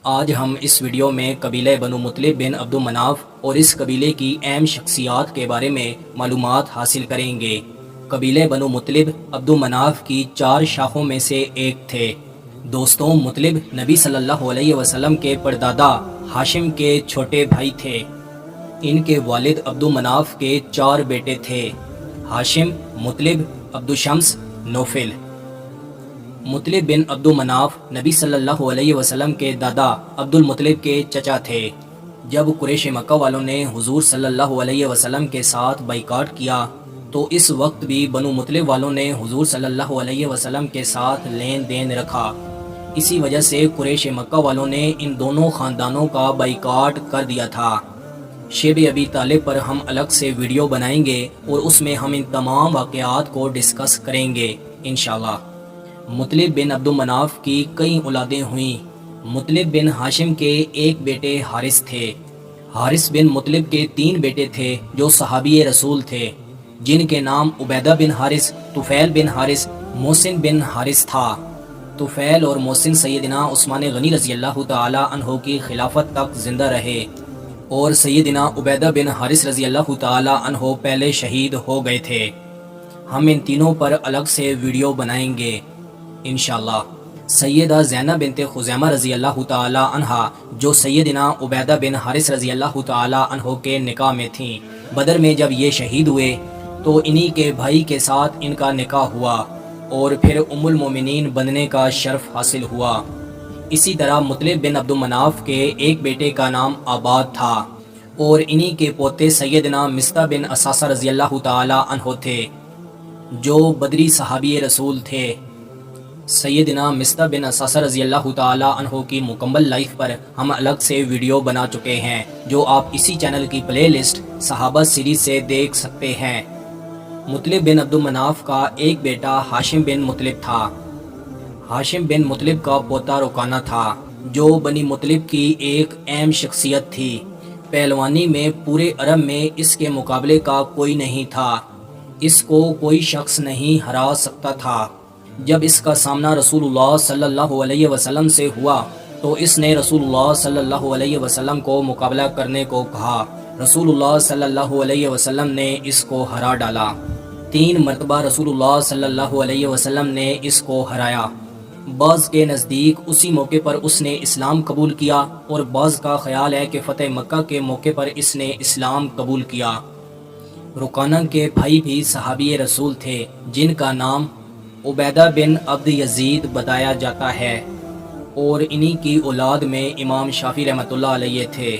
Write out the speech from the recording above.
آج ہم اس ویڈیو میں قبیلہ بنو مطلب بن عبد مناف اور اس قبیلے کی اہم شخصیات کے بارے میں معلومات حاصل کریں گے۔ قبیلہ بنو مطلب عبد مناف کی 4 شاخوں میں سے ایک تھے۔ دوستوں، مطلب نبی صلی اللہ علیہ وسلم کے پردادا ہاشم کے چھوٹے بھائی تھے۔ ان کے والد عبد مناف کے 4 بیٹے تھے: ہاشم، مطلب، عبد شمس، نوفل۔ مطلب بن عبد مناف نبی صلی اللہ علیہ وسلم کے دادا عبد المطلب کے چچا تھے۔ جب قریش مکہ والوں نے حضور صلی اللہ علیہ وسلم کے ساتھ بائیکاٹ کیا تو اس وقت بھی بنو مطلب والوں نے حضور صلی اللہ علیہ وسلم کے ساتھ لین دین رکھا۔ اسی وجہ سے قریش مکہ والوں نے ان دونوں خاندانوں کا بائیکاٹ کر دیا تھا۔ شیب ابی طالب پر ہم الگ سے ویڈیو بنائیں گے اور اس میں ہم ان تمام واقعات کو ڈسکس کریں گے انشاءاللہ۔ مطلب بن عبد مناف کی کئی اولادیں ہوئیں۔ مطلب بن ہاشم کے ایک بیٹے حارث تھے۔ حارث بن مطلب کے 3 بیٹے تھے جو صحابی رسول تھے، جن کے نام عبیدہ بن حارث، طفیل بن حارث، محسن بن حارث تھا۔ طفیل اور محسن سیدنا عثمان غنی رضی اللہ تعالی عنہ کی خلافت تک زندہ رہے اور سیدنا عبیدہ بن حارث رضی اللہ تعالی عنہ پہلے شہید ہو گئے تھے۔ ہم ان تینوں پر الگ سے ویڈیو بنائیں گے انشاءاللہ۔ سیدہ زینب بنت خزیمہ رضی اللہ تعالی عنہا جو سیدنا عبیدہ بن حارث رضی اللہ تعالی عنہ کے نکاح میں تھیں، بدر میں جب یہ شہید ہوئے تو انہی کے بھائی کے ساتھ ان کا نکاح ہوا اور پھر ام المومنین بننے کا شرف حاصل ہوا۔ اسی طرح مطلب بن عبد مناف کے ایک بیٹے کا نام عباد تھا اور انہی کے پوتے سیدنا مصطح بن اساسہ رضی اللہ تعالی عنہ تھے جو بدری صحابی رسول تھے۔ سیدنا مصطح بن اساسہ رضی اللہ تعالی عنہ کی مکمل لائف پر ہم الگ سے ویڈیو بنا چکے ہیں جو آپ اسی چینل کی پلے لسٹ صحابہ سیریز سے دیکھ سکتے ہیں۔ مطلب بن عبد مناف کا ایک بیٹا ہاشم بن مطلب تھا۔ ہاشم بن مطلب کا پوتا رکانہ تھا جو بنی مطلب کی ایک اہم شخصیت تھی۔ پہلوانی میں پورے عرب میں اس کے مقابلے کا کوئی نہیں تھا۔ اس کو کوئی شخص نہیں ہرا سکتا تھا۔ جب اس کا سامنا رسول اللہ صلی اللہ علیہ وسلم سے ہوا تو اس نے رسول اللہ صلی اللہ علیہ وسلم کو مقابلہ کرنے کو کہا۔ رسول اللہ صلی اللہ علیہ وسلم نے اس کو ہرا ڈالا۔ 3 مرتبہ رسول اللہ صلی اللہ علیہ وسلم نے اس کو ہرایا۔ بعض کے نزدیک اسی موقع پر اس نے اسلام قبول کیا اور بعض کا خیال ہے کہ فتح مکہ کے موقع پر اس نے اسلام قبول کیا۔ رکانہ کے بھائی بھی صحابی رسول تھے جن کا نام عبیدہ بن عبد یزید بتایا جاتا ہے اور انہی کی اولاد میں امام شافعی رحمۃ اللہ علیہ تھے۔